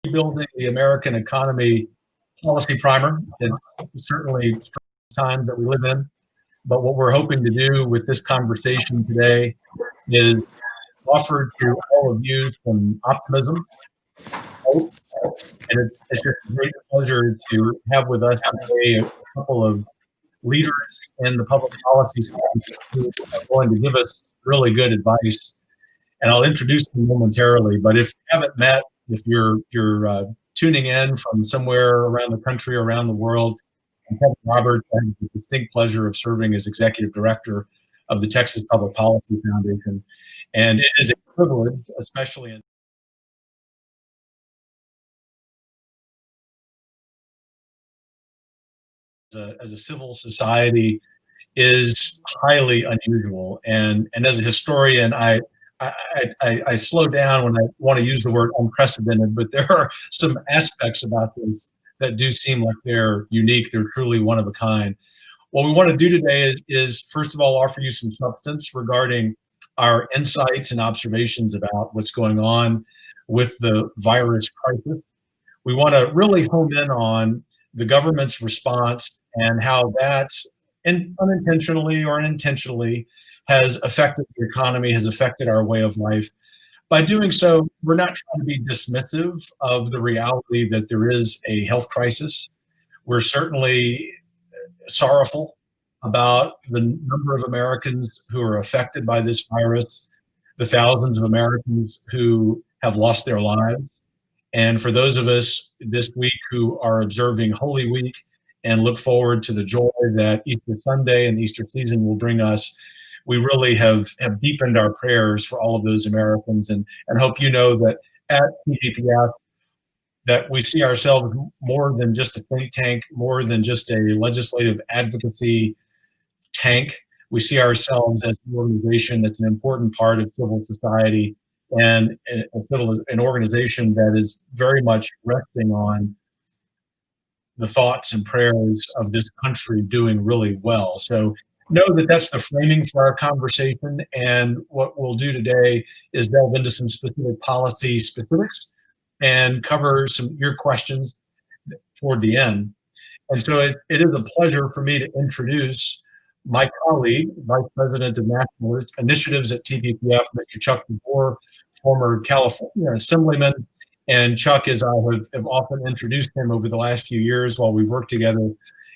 Rebuilding the American Economy Policy Primer. It's certainly strange times that we live in, but what we're hoping to do with this conversation today is offer to all of you some optimism, hope, and it's just a great pleasure to have with us today a couple of leaders in the public policy space who are going to give us really good advice. And I'll introduce them momentarily. But if you haven't met, if you're tuning in from somewhere around the country, around the world, I'm Kevin Roberts. I have the distinct pleasure of serving as executive director of the Texas Public Policy Foundation, and it is a privilege, especially in as a civil society, is highly unusual. And as a historian, I slow down when I want to use the word unprecedented, but there are some aspects about this that do seem like they're unique. They're truly one of a kind. What we want to do today is first of all, offer you some substance regarding our insights and observations about what's going on with the virus crisis. We want to really hone in on the government's response and how that unintentionally or intentionally has affected the economy, has affected our way of life. By doing so, we're not trying to be dismissive of the reality that there is a health crisis. We're certainly sorrowful about the number of Americans who are affected by this virus, the thousands of Americans who have lost their lives. And for those of us this week who are observing Holy Week and look forward to the joy that Easter Sunday and the Easter season will bring us, we really have deepened our prayers for all of those Americans, and hope you know that at TPPF that we see ourselves more than just a think tank, more than just a legislative advocacy tank. We see ourselves as an organization that's an important part of civil society, and an organization that is very much resting on the thoughts and prayers of this country doing really well. So know that that's the framing for our conversation. And what we'll do today is delve into some specific policy specifics and cover some your questions toward the end. And so it is a pleasure for me to introduce my colleague, Vice President of National Initiatives at TPPF, Mr. Chuck DeVore, former California Assemblyman. And Chuck, as I have often introduced him over the last few years while we've worked together,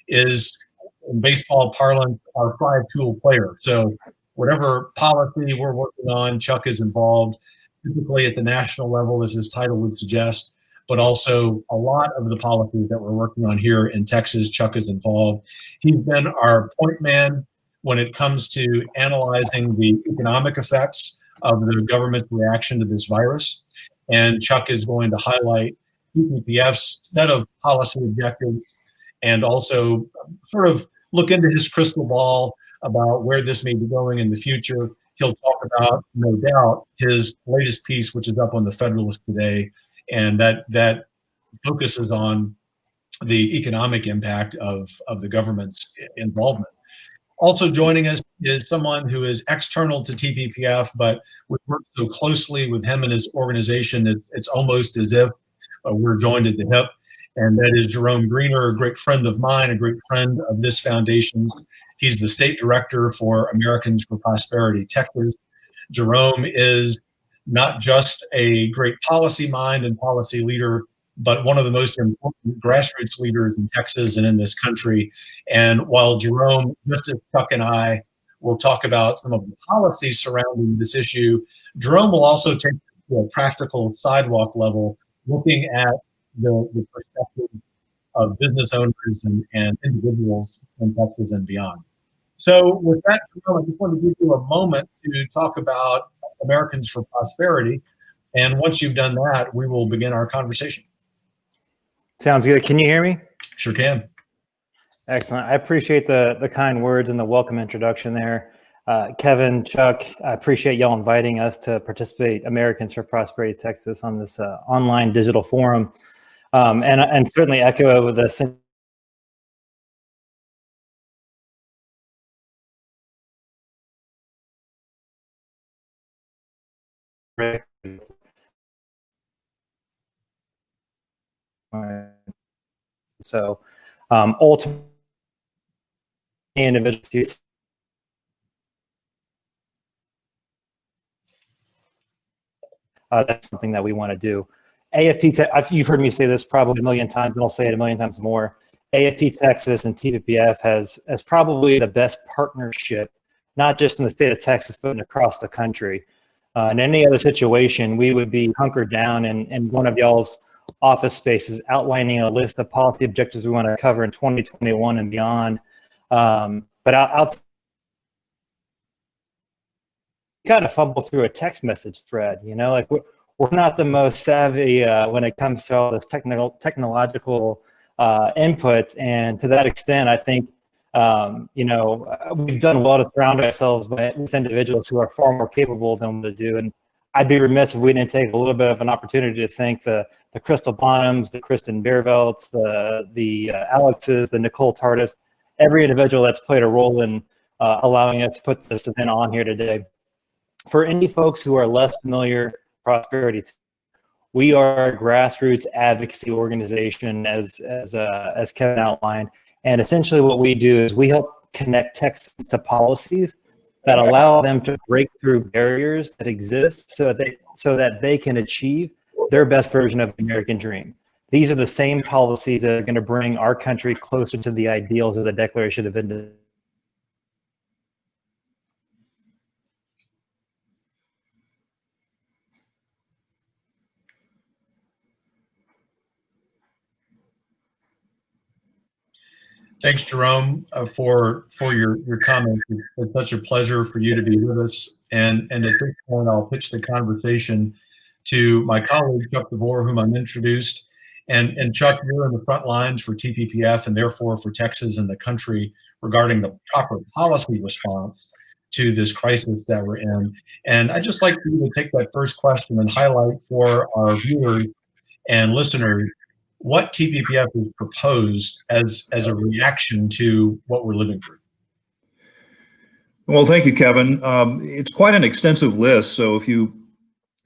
is, in baseball parlance, our five-tool player. So whatever policy we're working on, Chuck is involved, typically at the national level, as his title would suggest, but also a lot of the policies that we're working on here in Texas, Chuck is involved. He's been our point man when it comes to analyzing the economic effects of the government's reaction to this virus. And Chuck is going to highlight TPPF's set of policy objectives and also sort of look into his crystal ball about where this may be going in the future. He'll talk about, no doubt, his latest piece, which is up on the Federalist today, and that focuses on the economic impact of the government's involvement. Also joining us is someone who is external to TPPF, but we work so closely with him and his organization, it's almost as if we're joined at the hip, and that is Jerome Greener, a great friend of mine, a great friend of this foundation's. He's the state director for Americans for Prosperity Texas. Jerome is not just a great policy mind and policy leader, but one of the most important grassroots leaders in Texas and in this country. And while Jerome, just as Chuck and I, will talk about some of the policies surrounding this issue, Jerome will also take to a practical sidewalk level, looking at the perspective of business owners and individuals in Texas and beyond. So with that, Jerome, I just want to give you a moment to talk about Americans for Prosperity. And once you've done that, we will begin our conversation. Sounds good. Can you hear me? Sure can. Excellent. I appreciate the kind words and the welcome introduction there. Kevin, Chuck, I appreciate y'all inviting us to participate, Americans for Prosperity Texas, on this online digital forum. And certainly echo the So ultimately, individuals, that's something that we want to do. AFP, you've heard me say this probably a million times, and I'll say it a million times more. AFP Texas and TPPF has probably the best partnership, not just in the state of Texas, but across the country. In any other situation, we would be hunkered down in one of y'all's office spaces outlining a list of policy objectives we want to cover in 2021 and beyond. But I'll kind of fumble through a text message thread, you know, like we're not the most savvy when it comes to all this technological input. And to that extent, I think, you know, we've done well to surround ourselves with individuals who are far more capable than we do. And I'd be remiss if we didn't take a little bit of an opportunity to thank the Crystal Bonhams, the Kristen Beervelts, the Alexes, the Nicole Tardis, every individual that's played a role in allowing us to put this event on here today. For any folks who are less familiar, Prosperity, we are a grassroots advocacy organization, as Kevin outlined. And essentially what we do is we help connect Texans to policies that allow them to break through barriers that exist so that they can achieve their best version of the American dream. These are the same policies that are going to bring our country closer to the ideals of the Declaration of Independence. Thanks, Jerome, for your comments. It's such a pleasure for you to be with us. And at this point, I'll pitch the conversation to my colleague, Chuck DeVore, whom I'm introduced. And Chuck, you're in the front lines for TPPF and therefore for Texas and the country regarding the proper policy response to this crisis that we're in. And I'd just like for you to take that first question and highlight for our viewers and listeners what TPPF has proposed as a reaction to what we're living through. Well, thank you, Kevin. It's quite an extensive list. So if you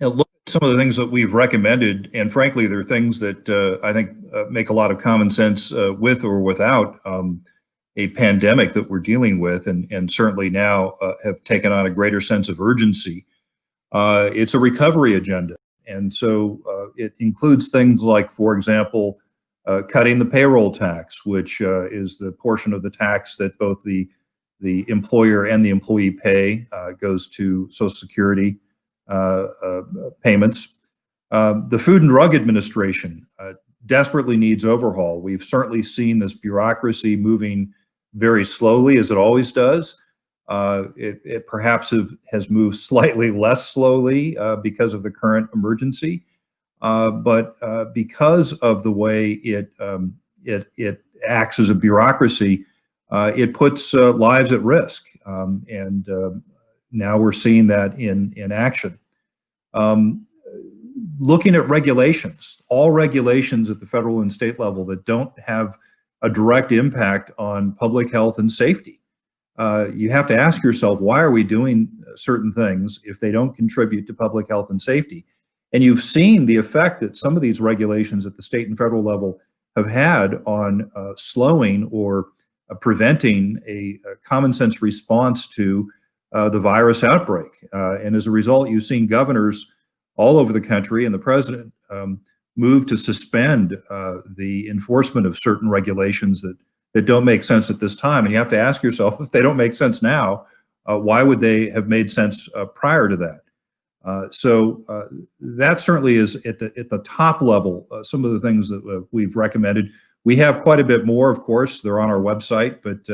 look at some of the things that we've recommended, and frankly, there are things that I think make a lot of common sense with or without a pandemic that we're dealing with, and certainly now have taken on a greater sense of urgency. It's a recovery agenda. And so it includes things like, for example, cutting the payroll tax, which is the portion of the tax that both the employer and the employee pay, goes to Social Security payments. The Food and Drug Administration desperately needs overhaul. We've certainly seen this bureaucracy moving very slowly, as it always does. It perhaps has moved slightly less slowly because of the current emergency, but because of the way it acts as a bureaucracy, it puts lives at risk, and now we're seeing that in action. Looking at regulations, all regulations at the federal and state level that don't have a direct impact on public health and safety. You have to ask yourself, why are we doing certain things if they don't contribute to public health and safety? And you've seen the effect that some of these regulations at the state and federal level have had on slowing or preventing a common sense response to the virus outbreak. And as a result, you've seen governors all over the country and the president move to suspend the enforcement of certain regulations that don't make sense at this time. And you have to ask yourself, if they don't make sense now, why would they have made sense prior to that? So that certainly is at the top level, some of the things that we've recommended. We have quite a bit more, of course. They're on our website, but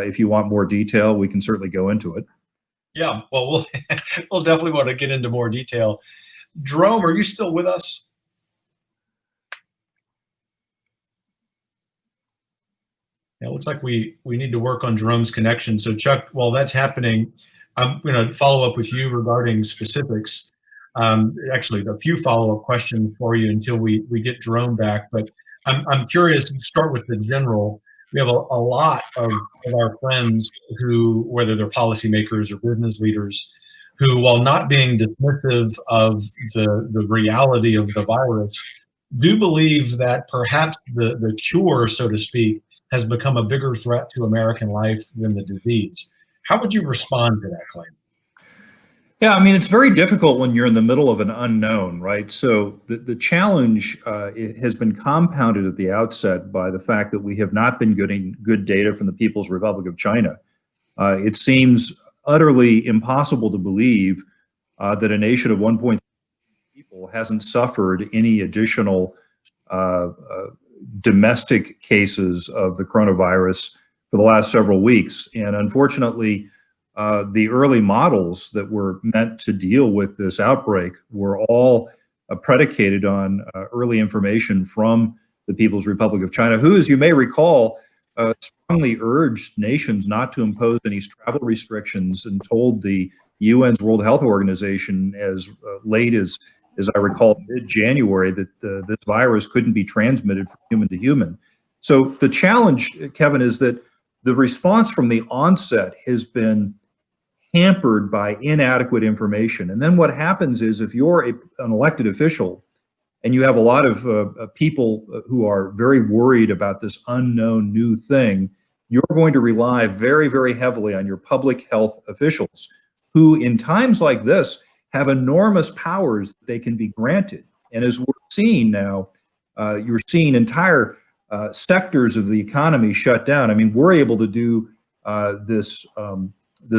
if you want more detail, we can certainly go into it. Yeah, well, we'll definitely want to get into more detail. Jerome, are you still with us? Yeah, it looks like we need to work on Jerome's connection. So Chuck, while that's happening, I'm going to follow up with you regarding specifics. Actually, a few follow-up questions for you until we get Jerome back. But I'm curious, start with the general. We have a lot of our friends who, whether they're policymakers or business leaders, who, while not being dismissive of the reality of the virus, do believe that perhaps the cure, so to speak, has become a bigger threat to American life than the disease. How would you respond to that claim? Yeah, I mean, it's very difficult when you're in the middle of an unknown, right? So the challenge it has been compounded at the outset by the fact that we have not been getting good data from the People's Republic of China. It seems utterly impossible to believe that a nation of 1.3 billion people hasn't suffered any additional domestic cases of the coronavirus for the last several weeks. And unfortunately, the early models that were meant to deal with this outbreak were all predicated on early information from the People's Republic of China, who, as you may recall, strongly urged nations not to impose any travel restrictions and told the UN's World Health Organization as late as I recall, mid-January, that this virus couldn't be transmitted from human to human. So the challenge, Kevin, is that the response from the onset has been hampered by inadequate information. And then what happens is if you're an elected official and you have a lot of people who are very worried about this unknown new thing, you're going to rely very, very heavily on your public health officials who, in times like this, have enormous powers that they can be granted. And as we're seeing now, you're seeing entire sectors of the economy shut down. I mean, we're able to do this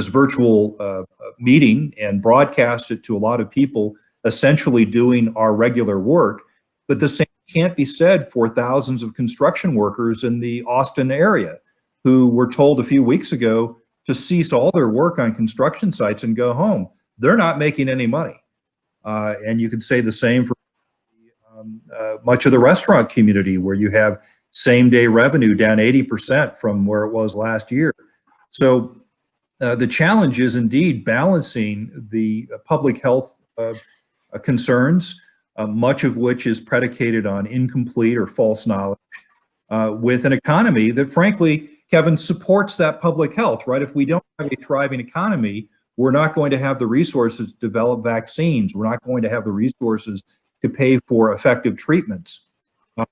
virtual meeting and broadcast it to a lot of people, essentially doing our regular work. But the same can't be said for thousands of construction workers in the Austin area who were told a few weeks ago to cease all their work on construction sites and go home. They're not making any money. And you could say the same for much of the restaurant community, where you have same-day revenue down 80% from where it was last year. So the challenge is indeed balancing the public health concerns, much of which is predicated on incomplete or false knowledge, with an economy that, frankly, Kevin, supports that public health, right? If we don't have a thriving economy, we're not going to have the resources to develop vaccines. We're not going to have the resources to pay for effective treatments.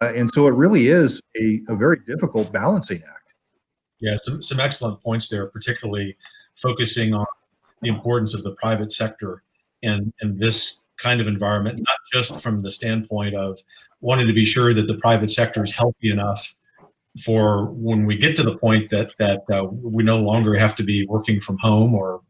And so it really is a very difficult balancing act. Yeah, some excellent points there, particularly focusing on the importance of the private sector in this kind of environment, not just from the standpoint of wanting to be sure that the private sector is healthy enough for when we get to the point that we no longer have to be working from home, or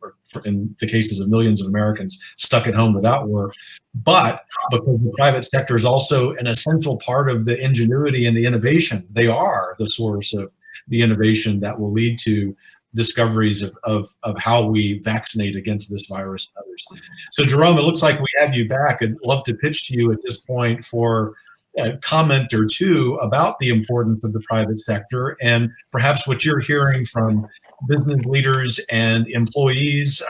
in the cases of millions of Americans stuck at home without work, but because the private sector is also an essential part of the ingenuity and the innovation. They are the source of the innovation that will lead to discoveries of how we vaccinate against this virus and others. So Jerome, it looks like we have you back. I'd love to pitch to you at this point for a comment or two about the importance of the private sector and perhaps what you're hearing from business leaders and employees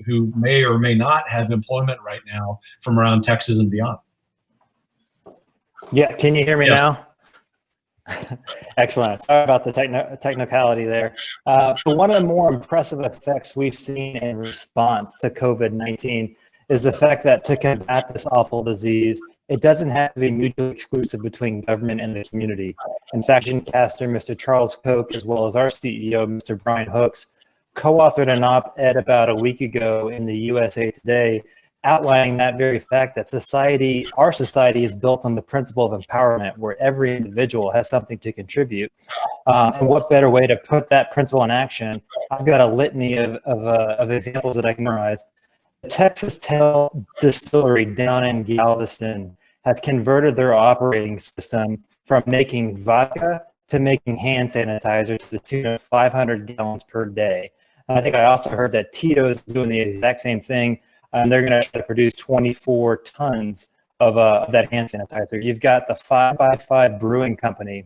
who may or may not have employment right now from around Texas and beyond. Yeah, can you hear me Yes. now? Excellent. Sorry about the technicality there. But one of the more impressive effects we've seen in response to COVID-19 is the fact that to combat this awful disease, it doesn't have to be mutually exclusive between government and the community. In fact, caster Mr. Charles Koch, as well as our CEO, Mr. Brian Hooks, co-authored an op-ed about a week ago in the USA Today, outlining that very fact that our society is built on the principle of empowerment, where every individual has something to contribute. And what better way to put that principle in action? I've got a litany of examples that I can memorize. The Texas Tail Distillery down in Galveston has converted their operating system from making vodka to making hand sanitizer to the tune of 500 gallons per day. And I think I also heard that Tito's is doing the exact same thing, and they're going to try to produce 24 tons of that hand sanitizer. You've got the 5x5 Brewing Company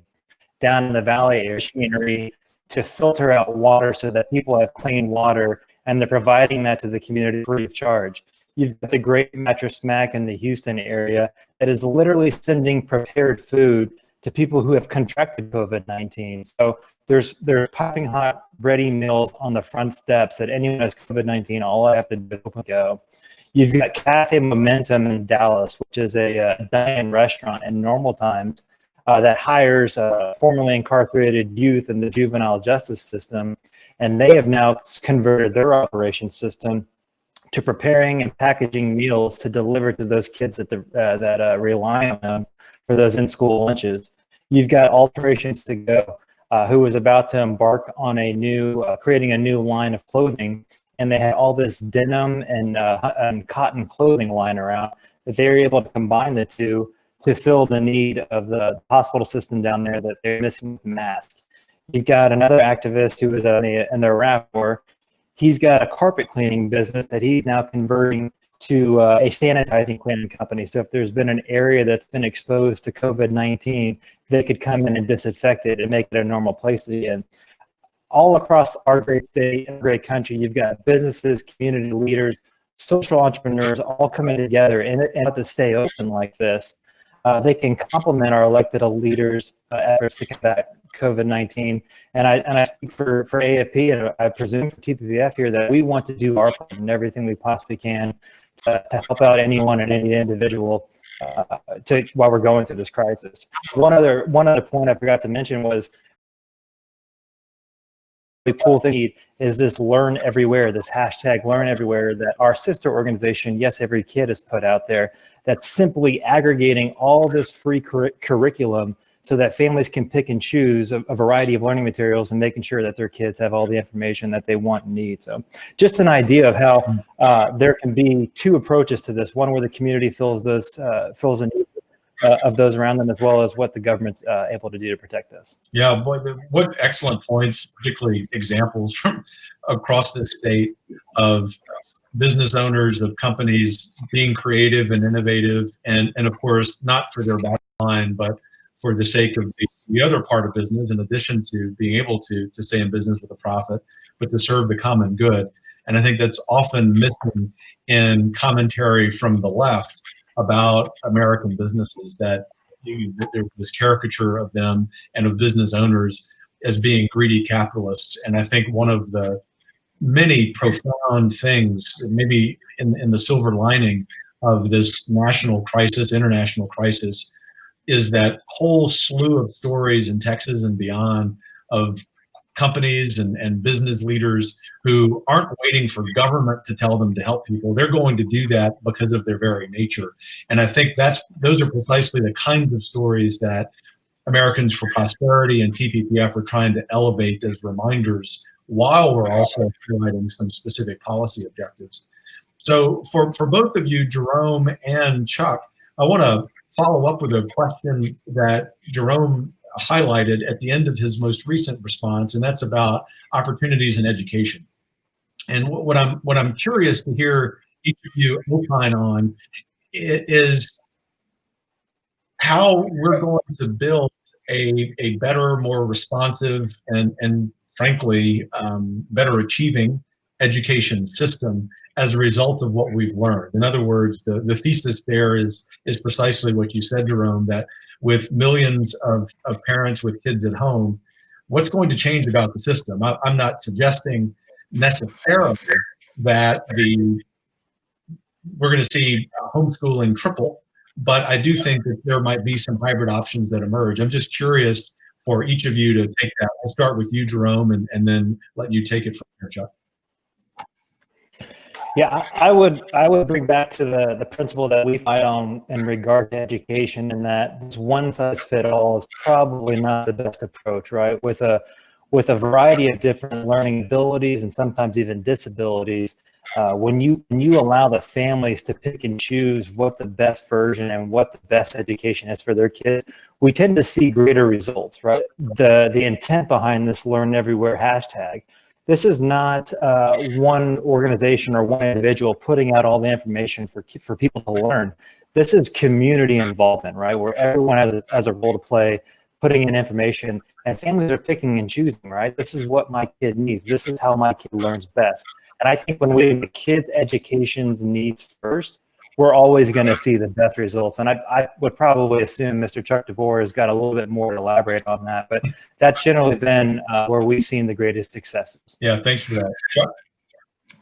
down in the Valley area machinery to filter out water so that people have clean water, and they're providing that to the community free of charge. You've got the Great Mattress Mac in the Houston area that is literally sending prepared food to people who have contracted COVID-19. So there's popping hot, ready meals on the front steps that anyone who has COVID-19, all I have to do is go. You've got Cafe Momentum in Dallas, which is a dine-in restaurant in normal times that hires formerly incarcerated youth in the juvenile justice system. And they have now converted their operation system to preparing and packaging meals to deliver to those kids that rely on them for those in-school lunches. You've got Alterations to Go, who is about to embark on creating a new line of clothing, and they had all this denim and cotton clothing lying around that they're able to combine the two to fill the need of the hospital system down there that they're missing masks. You've got another activist who is in the RAV4. He's got a carpet cleaning business that he's now converting to a sanitizing cleaning company. So if there's been an area that's been exposed to COVID-19, they could come in and disinfect it and make it a normal place again. All across our great state and great country, you've got businesses, community leaders, social entrepreneurs all coming together and to stay open like this. They can complement our elected leaders' efforts to combat COVID-19. And I speak for AFP, and I presume for TPPF here, that we want to do our part in everything we possibly can to help out anyone and any individual while we're going through this crisis. One other point I forgot to mention was the cool thing is this Learn Everywhere, this hashtag Learn Everywhere that our sister organization, Yes Every Kid, has put out there, that's simply aggregating all this free curriculum so that families can pick and choose a variety of learning materials and making sure that their kids have all the information that they want and need. So just an idea of how there can be two approaches to this, one where the community fills the need of those around them, as well as what the government's able to do to protect us. Yeah, boy, what excellent points, particularly examples from across the state of business owners, of companies being creative and innovative, and of course, not for their bottom line, but for the sake of the other part of business, in addition to being able to stay in business with a profit, but to serve the common good. And I think that's often missing in commentary from the left about American businesses, that there's this caricature of them and of business owners as being greedy capitalists. And I think one of the many profound things, maybe in the silver lining of this national crisis, international crisis, is that whole slew of stories in Texas and beyond of companies and business leaders who aren't waiting for government to tell them to help people. They're going to do that because of their very nature. And I think those are precisely the kinds of stories that Americans for Prosperity and TPPF are trying to elevate as reminders, while we're also providing some specific policy objectives. So for both of you, Jerome and Chuck, I want to follow up with a question that Jerome highlighted at the end of his most recent response, and that's about opportunities in education. And what I'm curious to hear each of you opine on is how we're going to build a better, more responsive, and frankly, better achieving education system as a result of what we've learned. In other words, the thesis there is precisely what you said, Jerome, that with millions of parents with kids at home, what's going to change about the system? I'm not suggesting necessarily that we're going to see homeschooling triple, but I do think that there might be some hybrid options that emerge. I'm just curious for each of you to take that. I'll start with you, Jerome, and then let you take it from here, Chuck. Yeah, I would bring back to the principle that we fight on in regard to education, and that this one size fit all is probably not the best approach, right? With a variety of different learning abilities and sometimes even disabilities, when you allow the families to pick and choose what the best version and what the best education is for their kids, we tend to see greater results, right? The intent behind this Learn Everywhere hashtag, this is not one organization or one individual putting out all the information for people to learn. This is community involvement, right? Where everyone has a role to play, putting in information, and families are picking and choosing, right? This is what my kid needs. This is how my kid learns best. And I think when we put kids' education's needs first, we're always going to see the best results. And I would probably assume Mr. Chuck DeVore has got a little bit more to elaborate on that, but that's generally been where we've seen the greatest successes. Yeah, thanks for that. Chuck?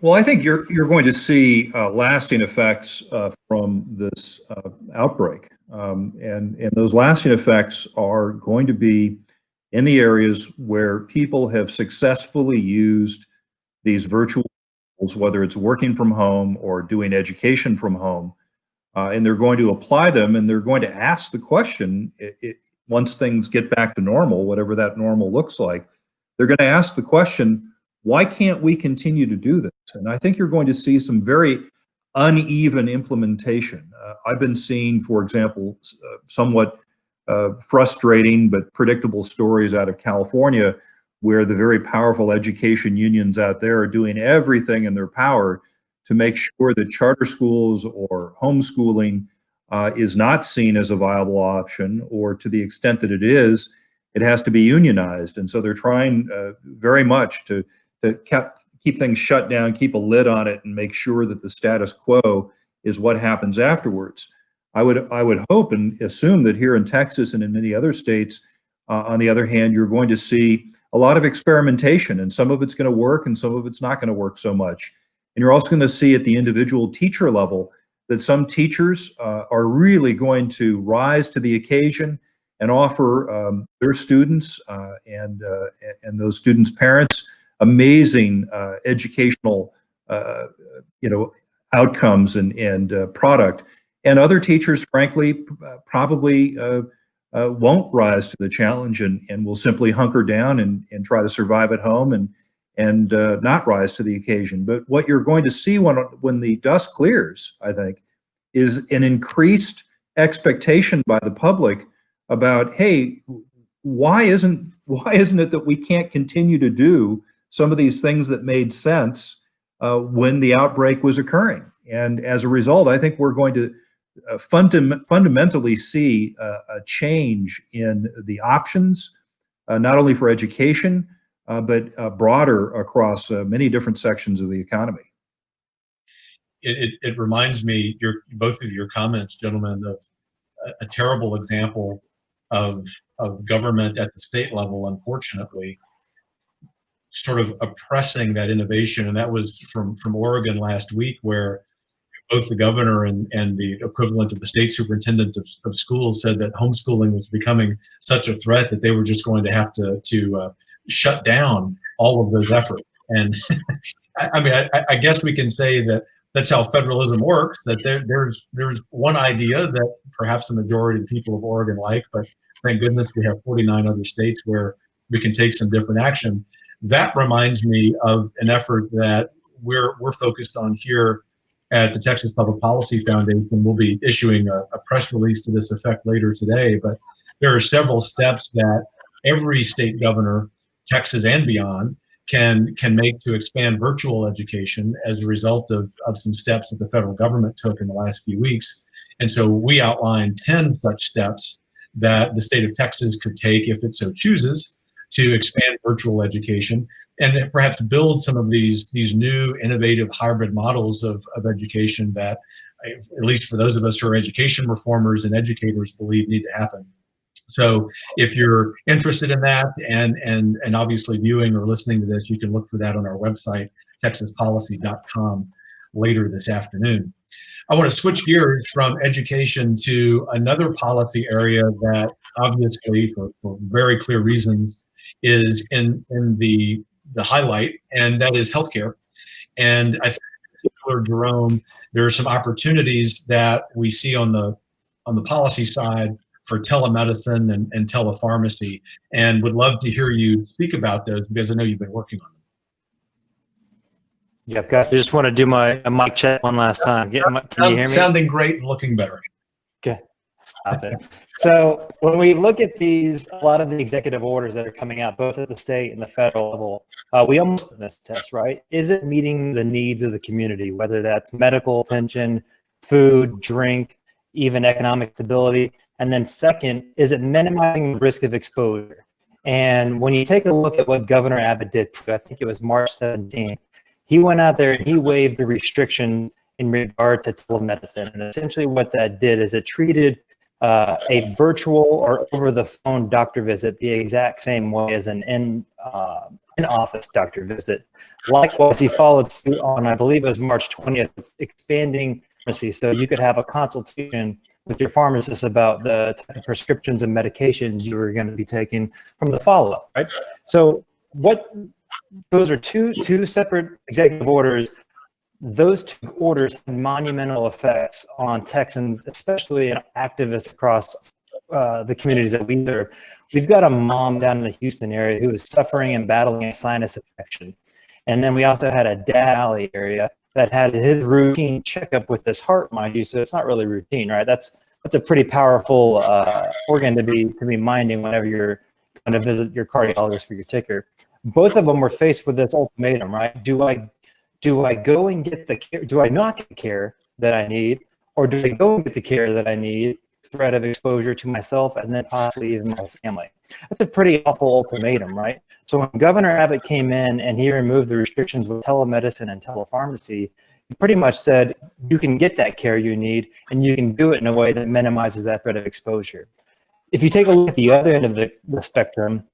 Well, I think you're going to see lasting effects from this outbreak, and those lasting effects are going to be in the areas where people have successfully used these virtual tools, whether it's working from home or doing education from home, and they're going to apply them, and they're going to ask the question, once things get back to normal, whatever that normal looks like, they're going to ask the question, why can't we continue to do this? And I think you're going to see some very uneven implementation. I've been seeing, for example, somewhat frustrating but predictable stories out of California, where the very powerful education unions out there are doing everything in their power to make sure that charter schools or homeschooling is not seen as a viable option, or to the extent that it is, it has to be unionized. And so they're trying very much to keep things shut down, keep a lid on it, and make sure that the status quo is what happens afterwards. I would hope and assume that here in Texas and in many other states, on the other hand, you're going to see a lot of experimentation, and some of it's going to work and some of it's not going to work so much. And you're also going to see at the individual teacher level that some teachers are really going to rise to the occasion and offer their students and those students' parents amazing educational outcomes and product. And other teachers, frankly, probably won't rise to the challenge and will simply hunker down and try to survive at home and not rise to the occasion. But what you're going to see when the dust clears, I think, is an increased expectation by the public about, hey, why isn't it that we can't continue to do some of these things that made sense when the outbreak was occurring? And as a result, I think we're going to fundamentally see a change in the options, not only for education, but broader across many different sections of the economy. It reminds me, both of your comments, gentlemen, of a terrible example of government at the state level, unfortunately, sort of oppressing that innovation. And that was from Oregon last week, where both the governor and the equivalent of the state superintendent of schools said that homeschooling was becoming such a threat that they were just going to have to shut down all of those efforts. And I mean, I guess we can say that that's how federalism works, that there's one idea that perhaps the majority of people of Oregon like, but thank goodness we have 49 other states where we can take some different action. That reminds me of an effort that we're focused on here at the Texas Public Policy Foundation. We'll be issuing a press release to this effect later today, but there are several steps that every state governor, Texas and beyond, can make to expand virtual education as a result of some steps that the federal government took in the last few weeks. And so we outlined 10 such steps that the state of Texas could take, if it so chooses, to expand virtual education and perhaps build some of these new innovative hybrid models of education that, at least for those of us who are education reformers and educators, believe need to happen. So if you're interested in that and obviously viewing or listening to this, you can look for that on our website, texaspolicy.com, later this afternoon. I want to switch gears from education to another policy area that obviously, for very clear reasons, is in the highlight, and that is healthcare. And I think, in particular, Jerome, there are some opportunities that we see on the policy side for telemedicine and telepharmacy, and would love to hear you speak about those because I know you've been working on them. Yep, guys, I just want to do my mic check one last time. Can you hear me? Sounding great and looking better. Okay, stop it. So when we look at a lot of the executive orders that are coming out, both at the state and the federal level, we almost put this test, right? Is it meeting the needs of the community, whether that's medical attention, food, drink, even economic stability? And then second, is it minimizing the risk of exposure? And when you take a look at what Governor Abbott did, I think it was March 17th, he went out there and he waived the restriction in regard to telemedicine. And essentially what that did is it treated a virtual or over the phone doctor visit the exact same way as an in-office doctor visit. Likewise, he followed suit on, I believe it was March 20th, expanding pharmacy so you could have a consultation with your pharmacist about the type of prescriptions and medications you were going to be taking from the follow-up, right? So those are two separate executive orders. Those two orders had monumental effects on Texans, especially activists across the communities that we serve. We've got a mom down in the Houston area who is suffering and battling a sinus infection. And then we also had a dad alley area that had his routine checkup with his heart, mind you. So it's not really routine, right? That's a pretty powerful organ to be minding whenever you're going to visit your cardiologist for your ticker. Both of them were faced with this ultimatum, right? Do I go and get the care? Do I not get the care that I need, or do I go and get the care that I need? Threat of exposure to myself and then possibly even my family. That's a pretty awful ultimatum, right? So when Governor Abbott came in and he removed the restrictions with telemedicine and telepharmacy, he pretty much said you can get that care you need and you can do it in a way that minimizes that threat of exposure. If you take a look at the other end of the spectrum,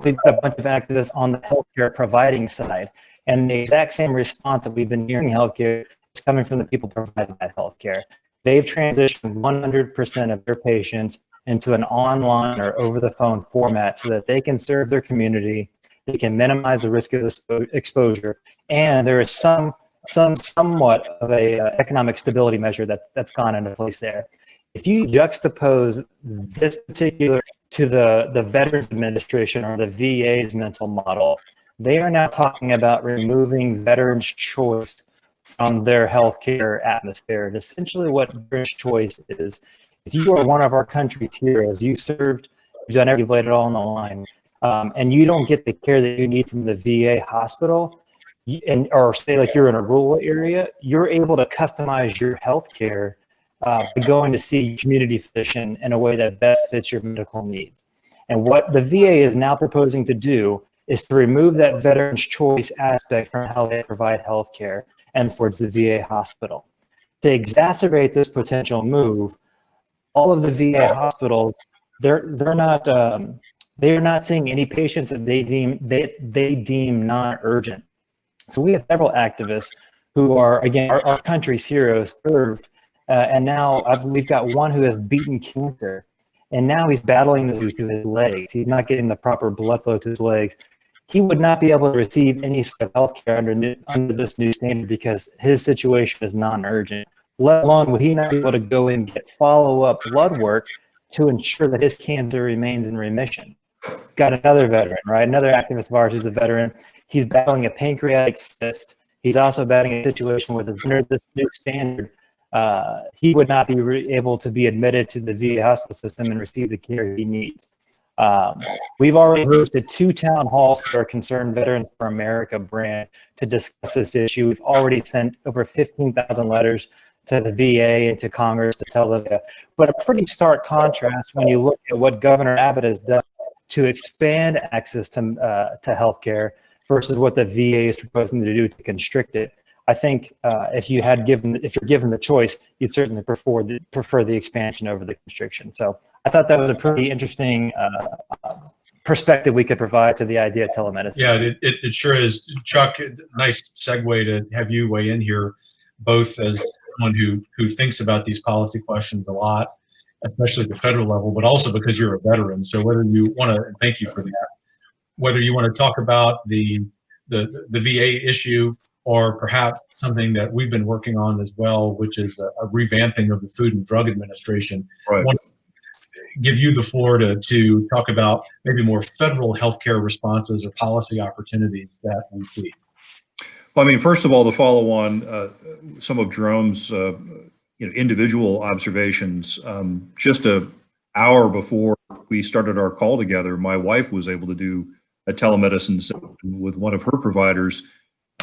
we've got a bunch of activists on the healthcare providing side, and the exact same response that we've been hearing in healthcare is coming from the people providing that healthcare. They've transitioned 100% of their patients into an online or over-the-phone format so that they can serve their community, they can minimize the risk of exposure, and there is somewhat of a economic stability measure that's gone into place there. If you juxtapose this particular to the Veterans Administration or the VA's mental model, they are now talking about removing veterans' choice from their healthcare atmosphere. And essentially what veterans' choice is, if you are one of our country's heroes, you served, you've done everything, you've laid it all on the line, and you don't get the care that you need from the VA hospital, or say like you're in a rural area, you're able to customize your healthcare by going to see a community physician in a way that best fits your medical needs. And what the VA is now proposing to do is to remove that veterans' choice aspect from how they provide healthcare and towards the VA hospital. To exacerbate this potential move, all of the VA hospitals, they're not seeing any patients that they deem non-urgent. So we have several activists who are, again, our country's heroes, served, and now we've got one who has beaten cancer, and now he's battling this to his legs. He's not getting the proper blood flow to his legs. He would not be able to receive any sort of health care under this new standard because his situation is non-urgent, let alone would he not be able to go and get follow-up blood work to ensure that his cancer remains in remission. Got another veteran, right? Another activist of ours who's a veteran. He's battling a pancreatic cyst. He's also battling a situation with under this new standard. He would not be able to be admitted to the VA hospital system and receive the care he needs. We've already hosted 2 town halls for our Concerned Veterans for America brand to discuss this issue. We've already sent over 15,000 letters to the VA and to Congress to tell them that. But a pretty stark contrast when you look at what Governor Abbott has done to expand access to health care versus what the VA is proposing to do to constrict it. I think if you're given the choice, you'd certainly prefer the expansion over the constriction. So I thought that was a pretty interesting perspective we could provide to the idea of telemedicine. Yeah, it sure is. Chuck, nice segue to have you weigh in here, both as someone who thinks about these policy questions a lot, especially at the federal level, but also because you're a veteran. So whether you want to, thank you for that, whether you want to talk about the VA issue, or perhaps something that we've been working on as well, which is a revamping of the Food and Drug Administration. Right. I want to give you the floor to talk about maybe more federal healthcare responses or policy opportunities that we see. Well, I mean, first of all, to follow on some of Jerome's individual observations, just an hour before we started our call together, my wife was able to do a telemedicine session with one of her providers.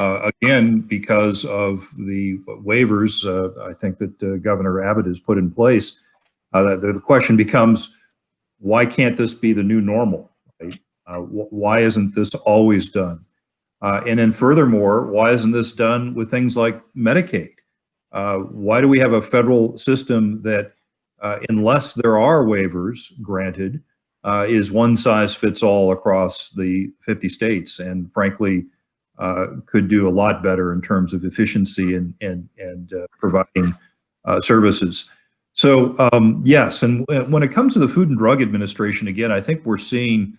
Again, because of the waivers, I think that Governor Abbott has put in place, the question becomes, why can't this be the new normal? Right? Why isn't this always done? And then furthermore, why isn't this done with things like Medicaid? Why do we have a federal system that, unless there are waivers granted, is one size fits all across the 50 states, and frankly, could do a lot better in terms of efficiency and providing services. So yes, and when it comes to the Food and Drug Administration, again, I think we're seeing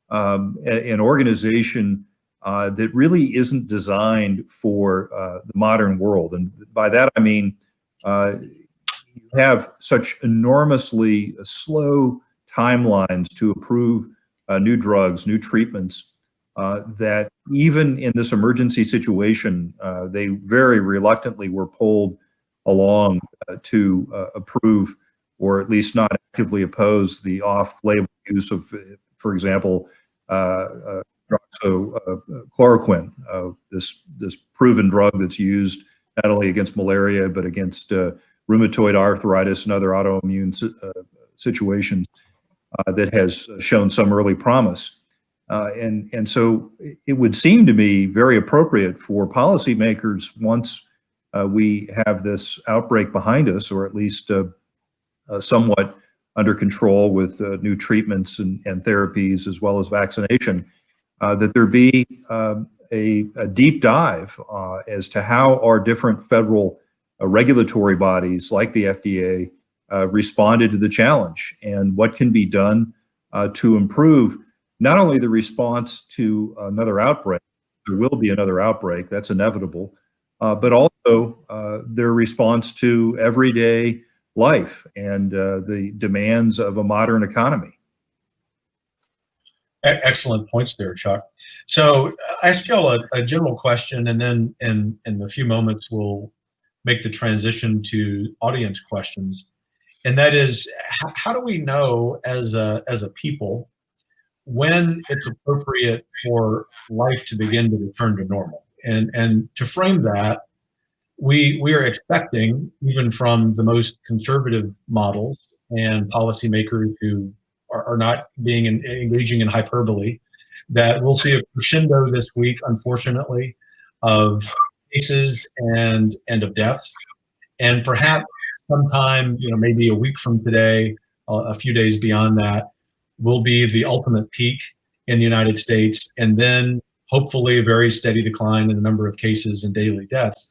an organization that really isn't designed for the modern world. And by that, I mean, you have such enormously slow timelines to approve new drugs, new treatments, that even in this emergency situation, they very reluctantly were pulled along to approve, or at least not actively oppose, the off-label use of, for example, chloroquine, this proven drug that's used not only against malaria but against rheumatoid arthritis and other autoimmune situations, that has shown some early promise. And so it would seem to me very appropriate for policymakers, once we have this outbreak behind us, or at least somewhat under control with new treatments and therapies as well as vaccination, that there be a deep dive as to how our different federal regulatory bodies like the FDA responded to the challenge, and what can be done to improve not only the response to another outbreak — there will be another outbreak, that's inevitable, but also their response to everyday life and the demands of a modern economy. Excellent points there, Chuck. So I ask y'all a general question, and then in a few moments we'll make the transition to audience questions. And that is, how do we know as a people when it's appropriate for life to begin to return to normal? And to frame that, we are expecting, even from the most conservative models and policymakers who are not engaging in hyperbole, that we'll see a crescendo this week, unfortunately, of cases and of deaths, and perhaps sometime, maybe a week from today, a few days beyond that, will be the ultimate peak in the United States, and then hopefully a very steady decline in the number of cases and daily deaths.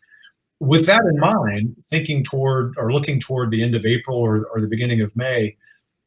With that in mind, looking toward the end of April or the beginning of May,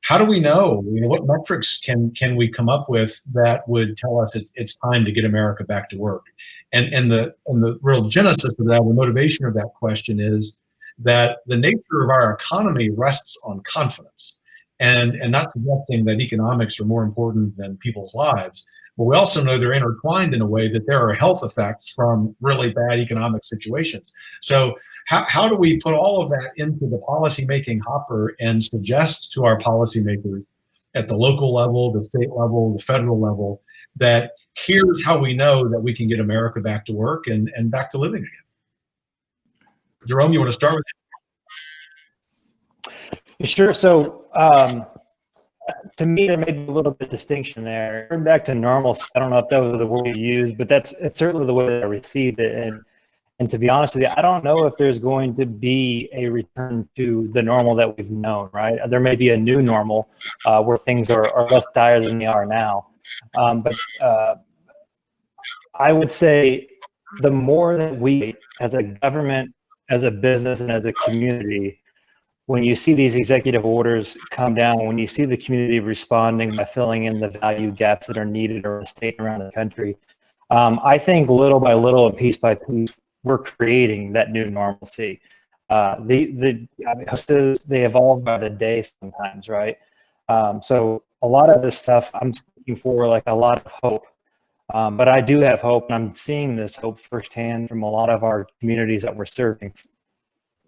how do we know? What metrics can we come up with that would tell us it's time to get America back to work? And the real genesis of that, the motivation of that question, is that the nature of our economy rests on confidence, and not suggesting that economics are more important than people's lives. But we also know they're intertwined in a way that there are health effects from really bad economic situations. So how do we put all of that into the policymaking hopper and suggest to our policymakers at the local level, the state level, the federal level, that here's how we know that we can get America back to work and back to living again? Jerome, you want to start with that? Sure. So to me, there may be a little bit of distinction there. Going back to normalcy, I don't know if that was the word you used, but it's certainly the way that I received it. And to be honest with you, I don't know if there's going to be a return to the normal that we've known, right? There may be a new normal where things are less dire than they are now. But I would say the more that we, as a government, as a business, and as a community, when you see these executive orders come down, when you see the community responding by filling in the value gaps that are needed around the state and around the country, I think little by little and piece by piece, we're creating that new normalcy. They evolve by the day sometimes, right? So a lot of this stuff, I'm speaking for like a lot of hope. But I do have hope, and I'm seeing this hope firsthand from a lot of our communities that we're serving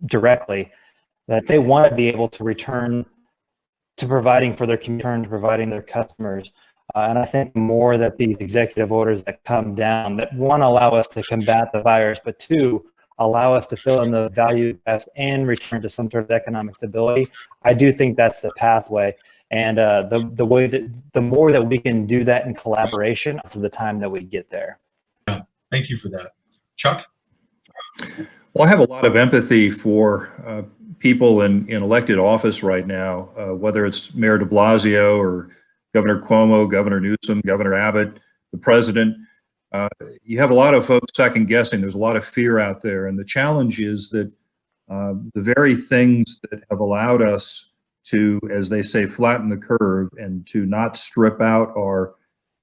directly, that they want to be able to return to providing for their community, to providing their customers. And I think more that these executive orders that come down, that one, allow us to combat the virus, but two, allow us to fill in the value gaps and return to some sort of economic stability, I do think that's the pathway. And the way that the more that we can do that in collaboration, is the time that we get there. Yeah, thank you for that. Chuck? Well, I have a lot of empathy for people in elected office right now, whether it's Mayor de Blasio or Governor Cuomo, Governor Newsom, Governor Abbott, the president. You have a lot of folks second guessing. There's a lot of fear out there. And the challenge is that the very things that have allowed us to, as they say, flatten the curve and to not strip out our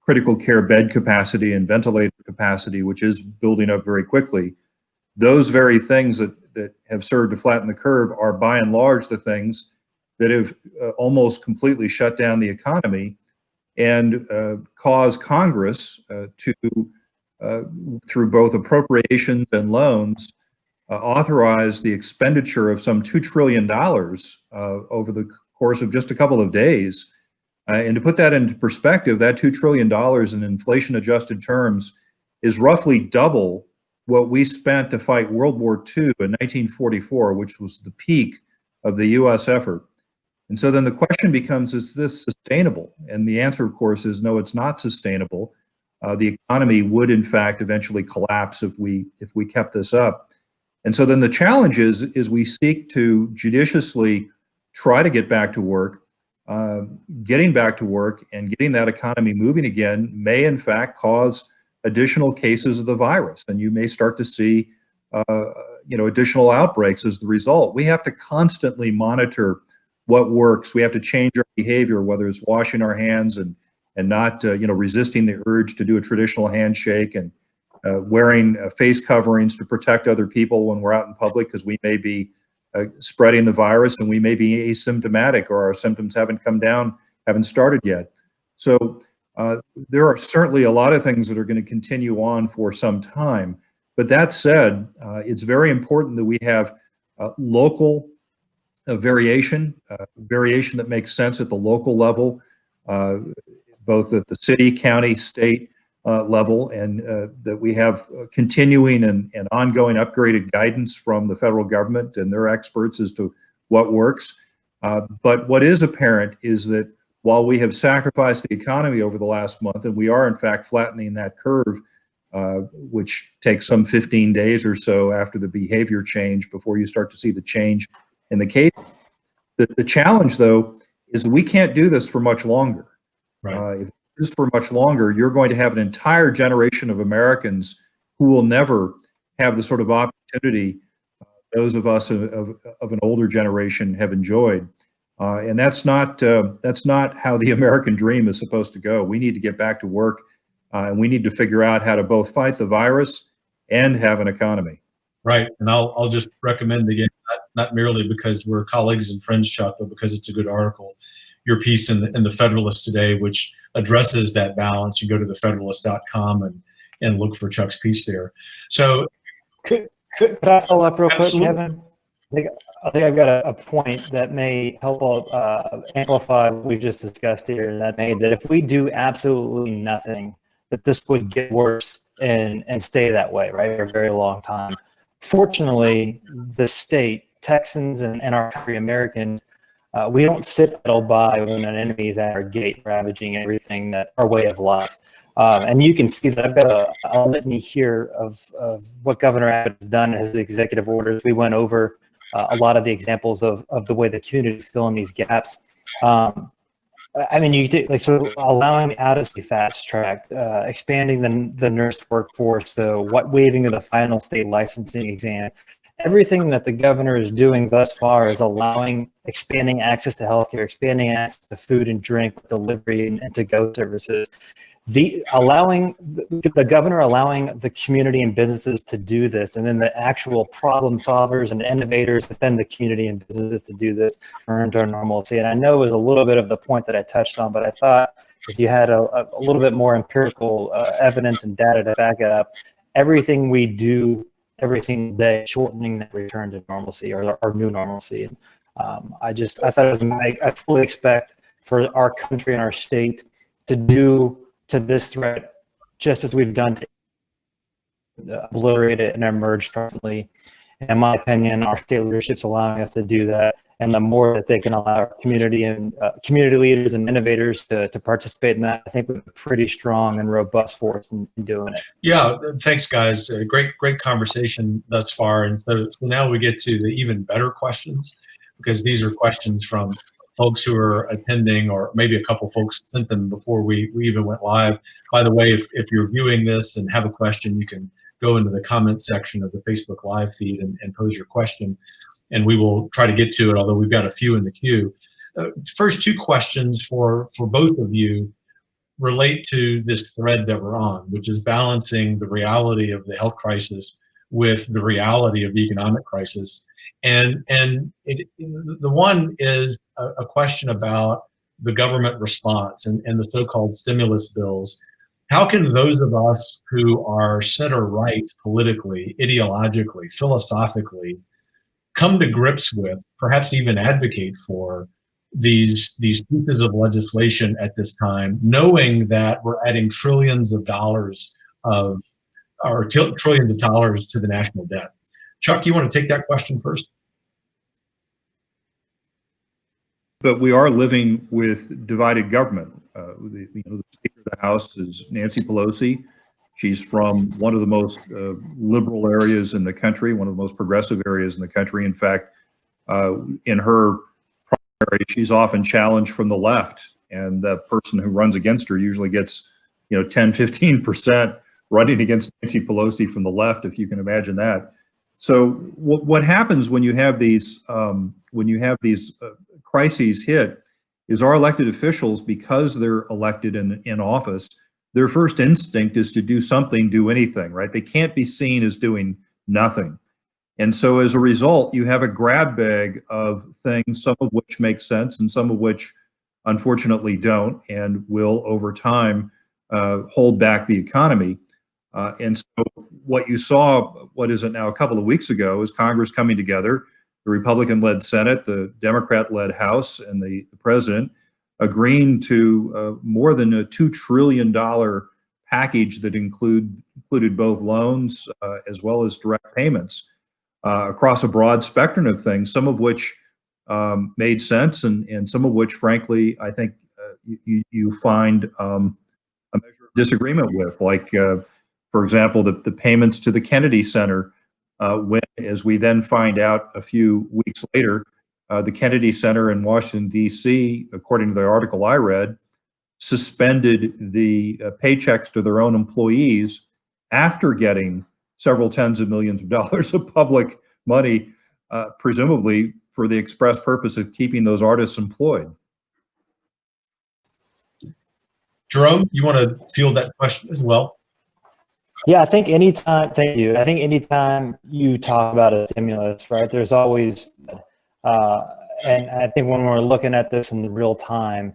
critical care bed capacity and ventilator capacity, which is building up very quickly, those very things that have served to flatten the curve are by and large the things that have almost completely shut down the economy and caused Congress to, through both appropriations and loans, authorize the expenditure of some $2 trillion over the course of just a couple of days. And to put that into perspective, that $2 trillion in inflation-adjusted terms is roughly double what we spent to fight World War II in 1944, which was the peak of the U.S. effort. And so then the question becomes, is this sustainable? And the answer, of course, is no, it's not sustainable. The economy would, in fact, eventually collapse if we kept this up. And so then the challenge is we seek to judiciously try to get back to work. Getting back to work and getting that economy moving again may, in fact, cause additional cases of the virus, and you may start to see, additional outbreaks as the result. We have to constantly monitor what works. We have to change our behavior, whether it's washing our hands and not, resisting the urge to do a traditional handshake, and wearing face coverings to protect other people when we're out in public, because we may be spreading the virus and we may be asymptomatic, or our symptoms haven't started yet. So there are certainly a lot of things that are going to continue on for some time. But that said, it's very important that we have local variation that makes sense at the local level, both at the city, county, state level, and that we have continuing and ongoing upgraded guidance from the federal government and their experts as to what works. But what is apparent is that while we have sacrificed the economy over the last month, and we are in fact flattening that curve, which takes some 15 days or so after the behavior change before you start to see the change in the case. The challenge, though, is we can't do this for much longer. Right. If this for much longer, you're going to have an entire generation of Americans who will never have the sort of opportunity those of us of an older generation have enjoyed. And that's not how the American dream is supposed to go. We need to get back to work, and we need to figure out how to both fight the virus and have an economy. Right. And I'll just recommend again, not merely because we're colleagues and friends, Chuck, but because it's a good article, your piece in the Federalist today, which addresses that balance. You go to thefederalist.com and look for Chuck's piece there. So could I follow up real quick, Absolutely. Kevin? I think I've got a point that may help amplify what we've just discussed here, and that if we do absolutely nothing, that this would get worse and stay that way, right, for a very long time. Fortunately, the state, Texans and our country, Americans, we don't sit idle by when an enemy is at our gate, ravaging everything that our way of life. And you can see that I've got a litany here of what Governor Abbott has done in his executive orders. We went over a lot of the examples of the way the community is filling these gaps. I mean, you do, so allowing out-of-state fast track, expanding the nurse workforce, so waiving of the final state licensing exam. Everything that the governor is doing thus far is expanding access to healthcare, expanding access to food and drink, delivery, and to-go services. The governor allowing the community and businesses to do this, and then the actual problem solvers and innovators within the community and businesses to do this return to normalcy. And I know it was a little bit of the point that I touched on, but I thought if you had a little bit more empirical evidence and data to back it up, everything we do every single day, shortening that return to normalcy or new normalcy. And I thought it was I fully expect for our country and our state to do to this threat just as we've done to obliterate it and emerge stronger. In my opinion, our state leadership's allowing us to do that, and the more that they can allow our community and community leaders and innovators to participate in that, I think we're a pretty strong and robust force in doing it. Yeah, thanks, guys. Great conversation thus far. And so now we get to the even better questions, because these are questions from folks who are attending, or maybe a couple folks sent them before we even went live. By the way, if you're viewing this and have a question, you can go into the comment section of the Facebook Live feed and pose your question, and we will try to get to it, although we've got a few in the queue. First two questions for both of you relate to this thread that we're on, which is balancing the reality of the health crisis with the reality of the economic crisis. And the one is a question about the government response and the so-called stimulus bills. How can those of us who are center right politically, ideologically, philosophically, come to grips with, perhaps even advocate for, these pieces of legislation at this time, knowing that we're adding trillions of dollars to the national debt? Chuck, you want to take that question first? But we are living with divided government. The Speaker of the House is Nancy Pelosi. She's from one of the most liberal areas in the country, one of the most progressive areas in the country. In fact, in her primary, she's often challenged from the left, and the person who runs against her usually gets, 10, 15% running against Nancy Pelosi from the left, if you can imagine that. So what happens when you have these crises hit is our elected officials, because they're elected in office, their first instinct is to do something, do anything, right? They can't be seen as doing nothing. And so as a result, you have a grab bag of things, some of which make sense and some of which unfortunately don't, and will over time hold back the economy. And so what you saw, what is it now, a couple of weeks ago, is Congress coming together, the Republican-led Senate, the Democrat-led House, and the president agreeing to more than a $2 trillion package that included both loans as well as direct payments across a broad spectrum of things, some of which made sense, and some of which, frankly, I think you find a measure of disagreement with, like, for example, the payments to the Kennedy Center, when, as we then find out a few weeks later, the Kennedy Center in Washington, D.C., according to the article I read, suspended the paychecks to their own employees after getting several tens of millions of dollars of public money, presumably for the express purpose of keeping those artists employed. Jerome, you want to field that question as well? Yeah, I think anytime, thank you. I think anytime you talk about a stimulus, right, there's always, and I think when we're looking at this in real time,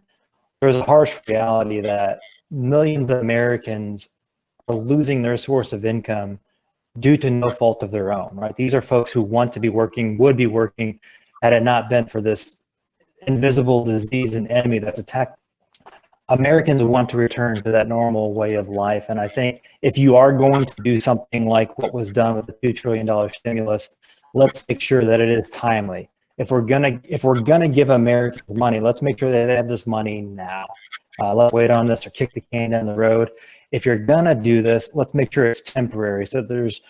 there's a harsh reality that millions of Americans are losing their source of income due to no fault of their own, right? These are folks who want to be working, would be working, had it not been for this invisible disease and enemy that's attacked. Americans want to return to that normal way of life. And I think if you are going to do something like what was done with the $2 trillion stimulus, let's make sure that it is timely. If we're gonna give Americans money, let's make sure that they have this money now. Let's wait on this or kick the can down the road. If you're gonna do this, let's make sure it's temporary, so there's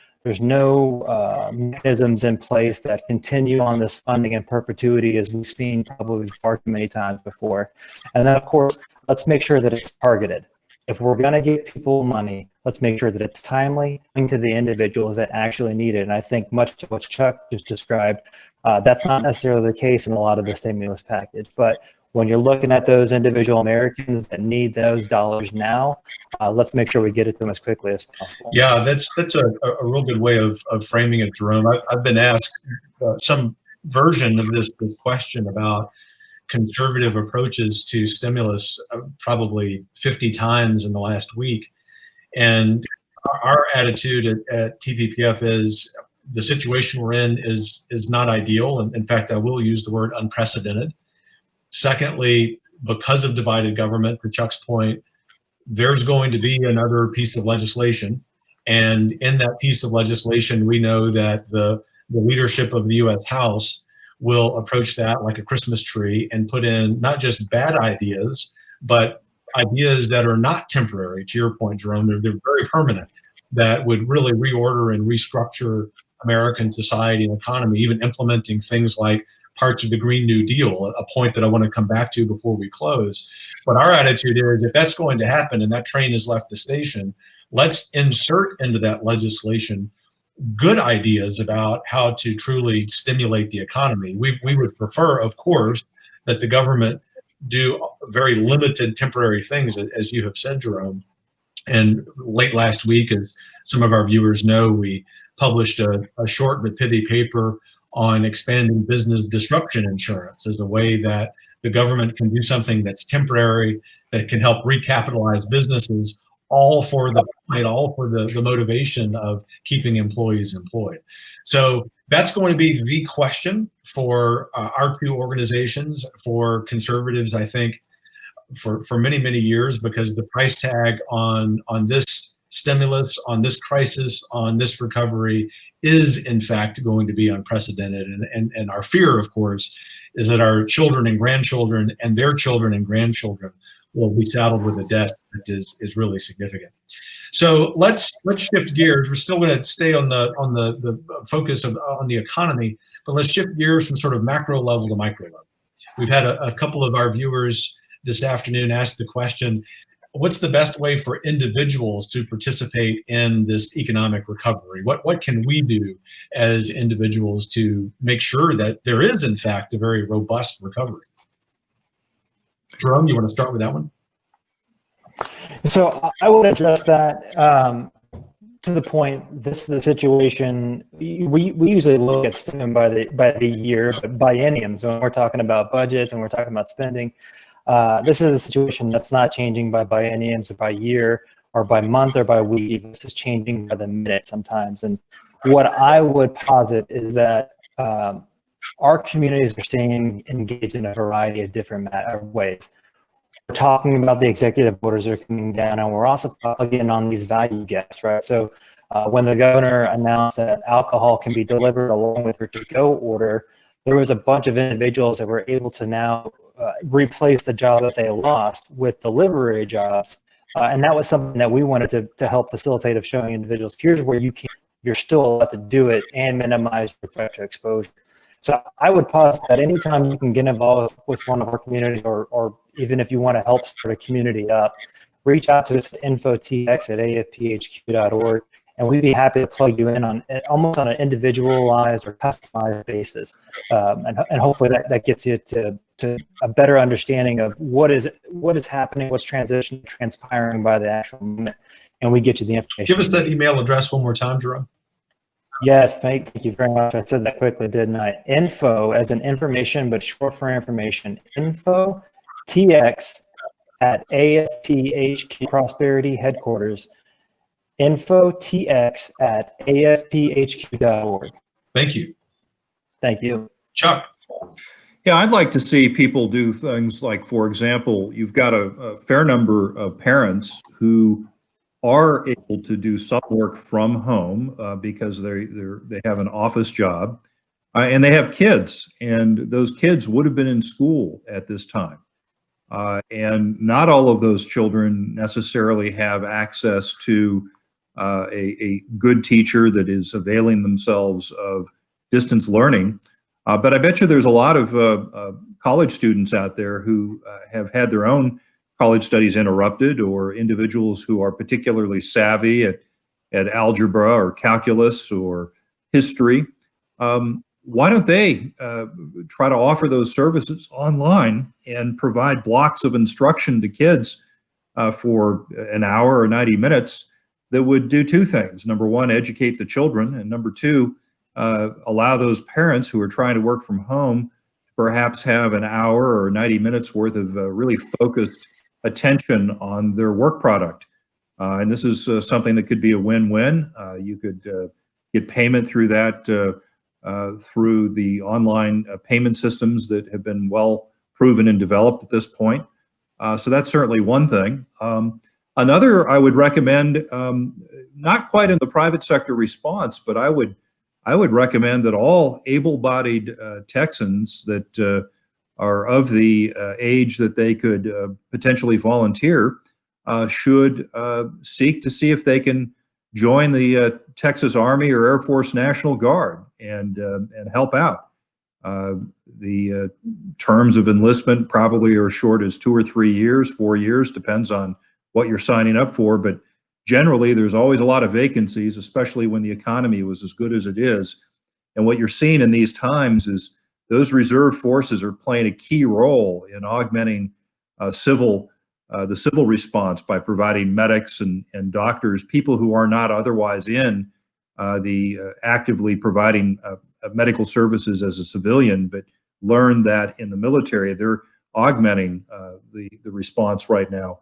no mechanisms in place that continue on this funding in perpetuity, as we've seen probably far too many times before. And then, of course, let's make sure that it's targeted. If we're going to give people money, let's make sure that it's timely and to the individuals that actually need it. And I think much to what Chuck just described, that's not necessarily the case in a lot of the stimulus package. But when you're looking at those individual Americans that need those dollars now, let's make sure we get it to them as quickly as possible. Yeah, that's a real good way of framing it, Jerome. I've been asked some version of this question about conservative approaches to stimulus probably 50 times in the last week. And our attitude at TPPF is the situation we're in is not ideal. And in fact, I will use the word unprecedented. Secondly, because of divided government, to Chuck's point, there's going to be another piece of legislation. And in that piece of legislation, we know that the leadership of the U.S. House will approach that like a Christmas tree and put in not just bad ideas, but ideas that are not temporary, to your point, Jerome. They're very permanent, that would really reorder and restructure American society and economy, even implementing things like parts of the Green New Deal, a point that I want to come back to before we close. But our attitude is, if that's going to happen and that train has left the station, let's insert into that legislation good ideas about how to truly stimulate the economy. We would prefer, of course, that the government do very limited temporary things, as you have said, Jerome. And late last week, as some of our viewers know, we published a short but pithy paper on expanding business disruption insurance as a way that the government can do something that's temporary, that can help recapitalize businesses, all for the motivation of keeping employees employed. So that's going to be the question for our two organizations, for conservatives, I think, for many, many years, because the price tag on this stimulus, on this crisis, on this recovery is in fact going to be unprecedented. And our fear, of course, is that our children and grandchildren and their children and grandchildren will be saddled with a debt that is really significant. So let's shift gears. We're still going to stay on the focus on the economy, but let's shift gears from sort of macro level to micro level. We've had a couple of our viewers this afternoon ask the question, what's the best way for individuals to participate in this economic recovery? What can we do as individuals to make sure that there is, in fact, a very robust recovery? Jerome, you want to start with that one? So I would address that to the point. This is the situation. We usually look at them by the year, but bienniums. When we're talking about budgets and we're talking about spending, this is a situation that's not changing by bienniums or by year or by month or by week. This is changing by the minute sometimes. And what I would posit is that our communities are staying engaged in a variety of different ways. We're talking about the executive orders that are coming down, and we're also plugging on these value gaps, right? So when the governor announced that alcohol can be delivered along with her to-go order, there was a bunch of individuals that were able to now replace the job that they lost with delivery jobs. And that was something that we wanted to help facilitate, of showing individuals, here's where you're still allowed to do it and minimize your threat to exposure. So I would posit that anytime you can get involved with one of our communities, or even if you want to help start a community up, reach out to us at infotx@afphq.org, and we'd be happy to plug you in on almost on an individualized or customized basis. And hopefully that gets you to a better understanding of what is happening, what's transpiring by the actual moment, and we get you the information. Give us that email address one more time, Jerome. Yes, thank you very much. I said that quickly, didn't I? Info as in information, but short for information. Info TX at AFPHQ Prosperity Headquarters. Info TX at AFPHQ.org. Thank you. Thank you. Chuck. Yeah, I'd like to see people do things like, for example, you've got a fair number of parents who are able to do some work from home because they have an office job, and they have kids, and those kids would have been in school at this time. And not all of those children necessarily have access to a good teacher that is availing themselves of distance learning. But I bet you there's a lot of college students out there who have had their own college studies interrupted, or individuals who are particularly savvy at algebra or calculus or history. Why don't they try to offer those services online and provide blocks of instruction to kids for an hour or 90 minutes that would do two things. Number one, educate the children, and number two, allow those parents who are trying to work from home to perhaps have an hour or 90 minutes worth of really focused attention on their work product. And this is something that could be a win-win. You could get payment through that through the online payment systems that have been well proven and developed at this point. So that's certainly one thing. Another, I would recommend, not quite in the private sector response, but I would recommend that all able-bodied Texans that are of the age that they could potentially volunteer should seek to see if they can join the Texas Army or Air Force National Guard and help out. The terms of enlistment probably are as short as 2 or 3 years, 4 years, depends on what you're signing up for. But generally, there's always a lot of vacancies, especially when the economy was as good as it is. And what you're seeing in these times is those reserve forces are playing a key role in augmenting the civil response by providing medics and doctors, people who are not otherwise in actively providing medical services as a civilian, but learn that in the military, they're augmenting the response right now.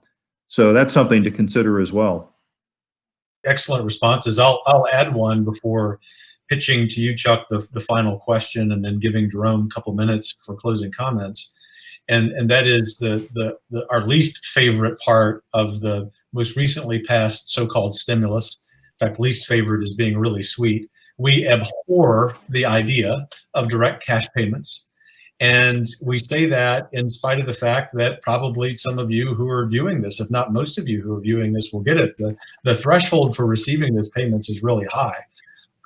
So that's something to consider as well. Excellent responses. I'll add one before pitching to you, Chuck, the final question, and then giving Jerome a couple minutes for closing comments. And that is our least favorite part of the most recently passed so-called stimulus. In fact, least favorite is being really sweet. We abhor the idea of direct cash payments. And we say that in spite of the fact that probably some of you who are viewing this, if not most of you who are viewing this, will get it. The threshold for receiving those payments is really high.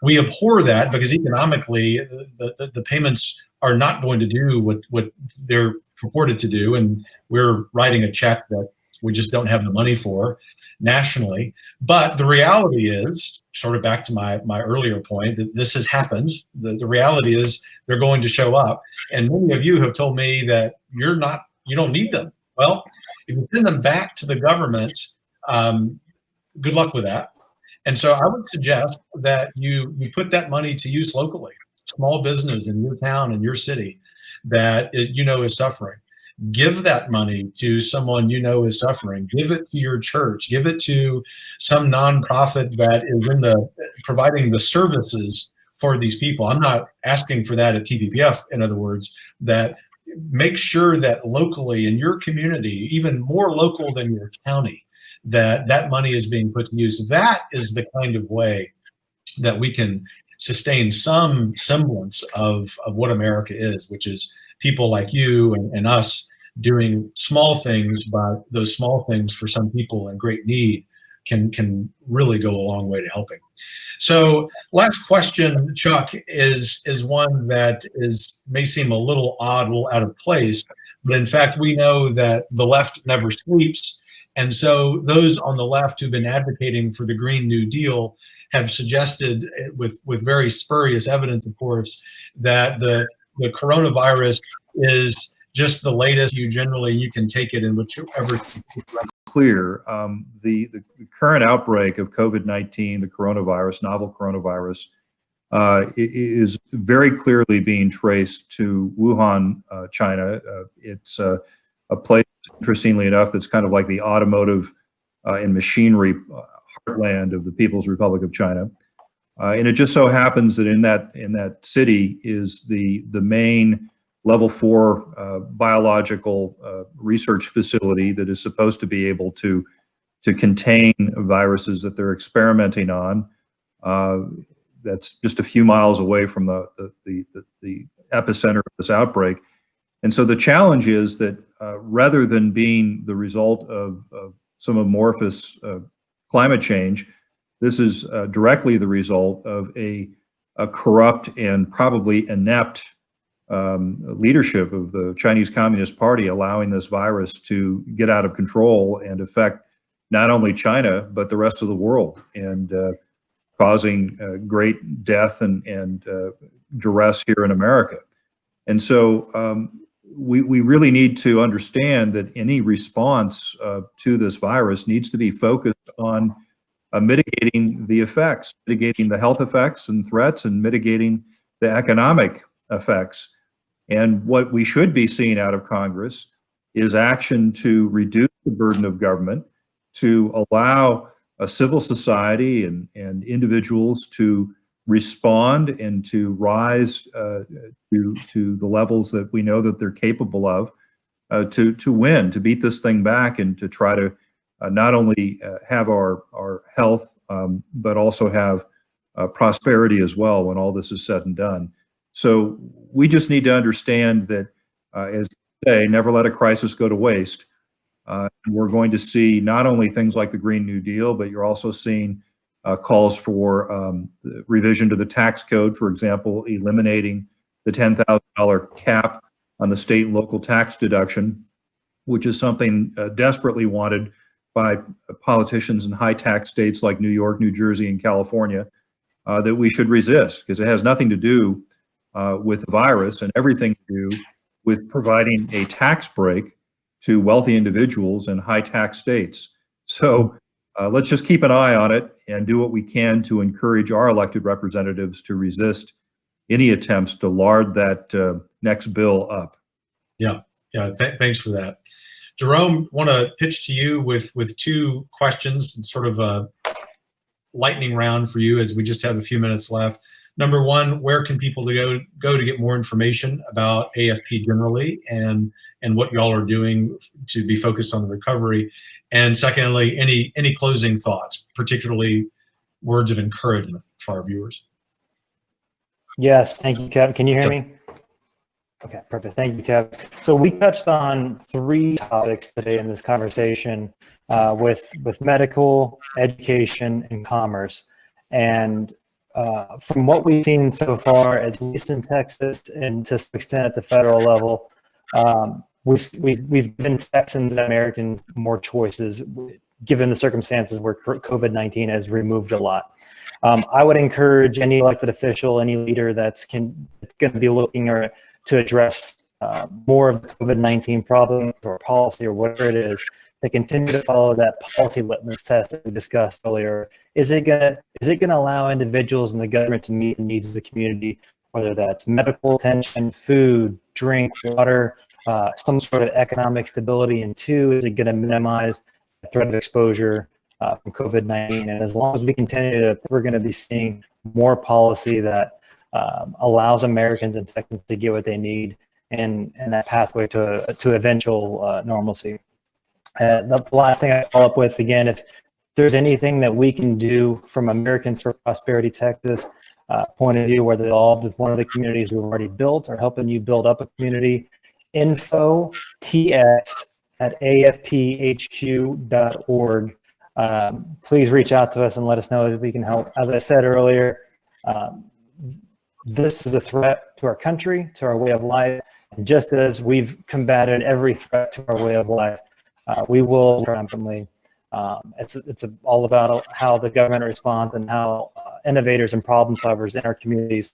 We abhor that because economically, the payments are not going to do what they're purported to do, and we're writing a check that we just don't have the money for nationally. But the reality is, sort of back to my earlier point, that this has happened. The reality is they're going to show up. And many of you have told me that you don't need them. Well, if you send them back to the government, good luck with that. And so I would suggest that you put that money to use locally, small business in your town and your city that is suffering. Give that money to someone is suffering. Give it to your church. Give it to some nonprofit that is providing the services for these people. I'm not asking for that at TPPF, in other words, that make sure that locally in your community, even more local than your county, that money is being put to use. That is the kind of way that we can sustain some semblance of what America is, which is people like you and us doing small things, but those small things for some people in great need can really go a long way to helping. So last question, Chuck, is one that may seem a little odd, a little out of place, but in fact, we know that the left never sleeps. And so those on the left who've been advocating for the Green New Deal have suggested, with very spurious evidence, of course, that the coronavirus is just the latest. You can take it in whichever. Clear. The current outbreak of COVID-19, the coronavirus, novel coronavirus, is very clearly being traced to Wuhan, China. It's a place, interestingly enough, that's kind of like the automotive and machinery heartland of the People's Republic of China. And it just so happens that in that city is the main level 4 biological research facility that is supposed to be able to contain viruses that they're experimenting on. That's just a few miles away from the epicenter of this outbreak. And so the challenge is that rather than being the result of some amorphous climate change, this is directly the result of a corrupt and probably inept leadership of the Chinese Communist Party, allowing this virus to get out of control and affect not only China, but the rest of the world, and causing great death and duress here in America. And so we really need to understand that any response to this virus needs to be focused on mitigating the effects, mitigating the health effects and threats, and mitigating the economic effects. And what we should be seeing out of Congress is action to reduce the burden of government, to allow a civil society and individuals to respond and to rise to the levels that we know that they're capable of, to win, to beat this thing back, and to try to not only have our health, but also have prosperity as well when all this is said and done. So we just need to understand that, as they say, never let a crisis go to waste. We're going to see not only things like the Green New Deal, but you're also seeing calls for revision to the tax code, for example, eliminating the $10,000 cap on the state and local tax deduction, which is something desperately wanted by politicians in high tax states like New York, New Jersey, and California, that we should resist, because it has nothing to do with the virus and everything to do with providing a tax break to wealthy individuals in high tax states. So let's just keep an eye on it and do what we can to encourage our elected representatives to resist any attempts to lard that next bill up. Yeah, thanks for that. Jerome, want to pitch to you with two questions, and sort of a lightning round for you as we just have a few minutes left. Number one, where can people go to get more information about AFP generally and what y'all are doing to be focused on the recovery? And secondly, any closing thoughts, particularly words of encouragement for our viewers? Yes, thank you, Kevin. Can you hear me? Okay, perfect. Thank you, Kevin. So we touched on 3 topics today in this conversation with medical, education, and commerce. And from what we've seen so far, at least in Texas and to some extent at the federal level, we've given Texans and Americans more choices given the circumstances where COVID-19 has removed a lot. I would encourage any elected official, any leader that's going to be looking to address more of the COVID-19 problem or policy or whatever it is, to continue to follow that policy litmus test that we discussed earlier. Is it gonna allow individuals in the government to meet the needs of the community, whether that's medical attention, food, drink, water, some sort of economic stability? And 2, is it gonna minimize the threat of exposure from COVID-19? And as long as we continue we're gonna be seeing more policy that allows Americans and Texans to get what they need and that pathway to eventual normalcy. The last thing I follow up with, again, if there's anything that we can do from Americans for Prosperity Texas point of view, whether involved with one of the communities we've already built or helping you build up a community, info@afphq.org. Please reach out to us and let us know if we can help. As I said earlier, this is a threat to our country, to our way of life. And just as we've combated every threat to our way of life, we will triumphantly. It's all about how the government responds and how innovators and problem solvers in our communities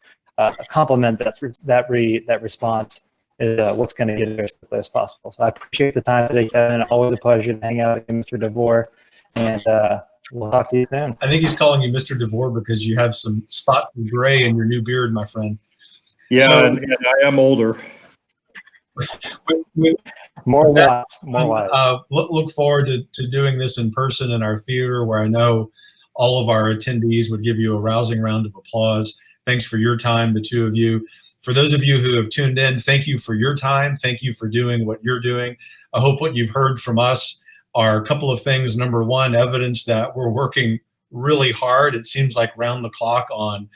complement that response is what's going to get it as quickly as possible. So I appreciate the time today, Kevin. Always a pleasure to hang out with you, Mr. DeVore, and we'll talk to you soon. I think he's calling you Mr. DeVore because you have some spots of gray in your new beard, my friend. Yeah, so, and I am older. More wise. Look forward to doing this in person in our theater, where I know all of our attendees would give you a rousing round of applause. Thanks for your time, the two of you. For those of you who have tuned in, thank you for your time. Thank you for doing what you're doing. I hope what you've heard from us are a couple of things. Number one, evidence that we're working really hard, it seems like round the clock, on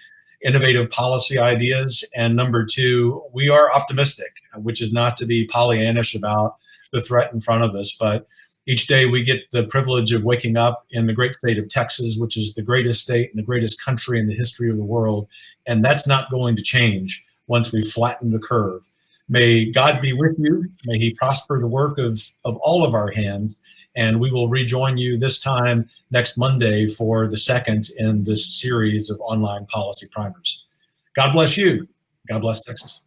innovative policy ideas. And number 2, we are optimistic, which is not to be Pollyannish about the threat in front of us, but each day we get the privilege of waking up in the great state of Texas, which is the greatest state and the greatest country in the history of the world. And that's not going to change once we flatten the curve. May God be with you. May he prosper the work of all of our hands. And we will rejoin you this time next Monday for the second in this series of online policy primers. God bless you. God bless Texas.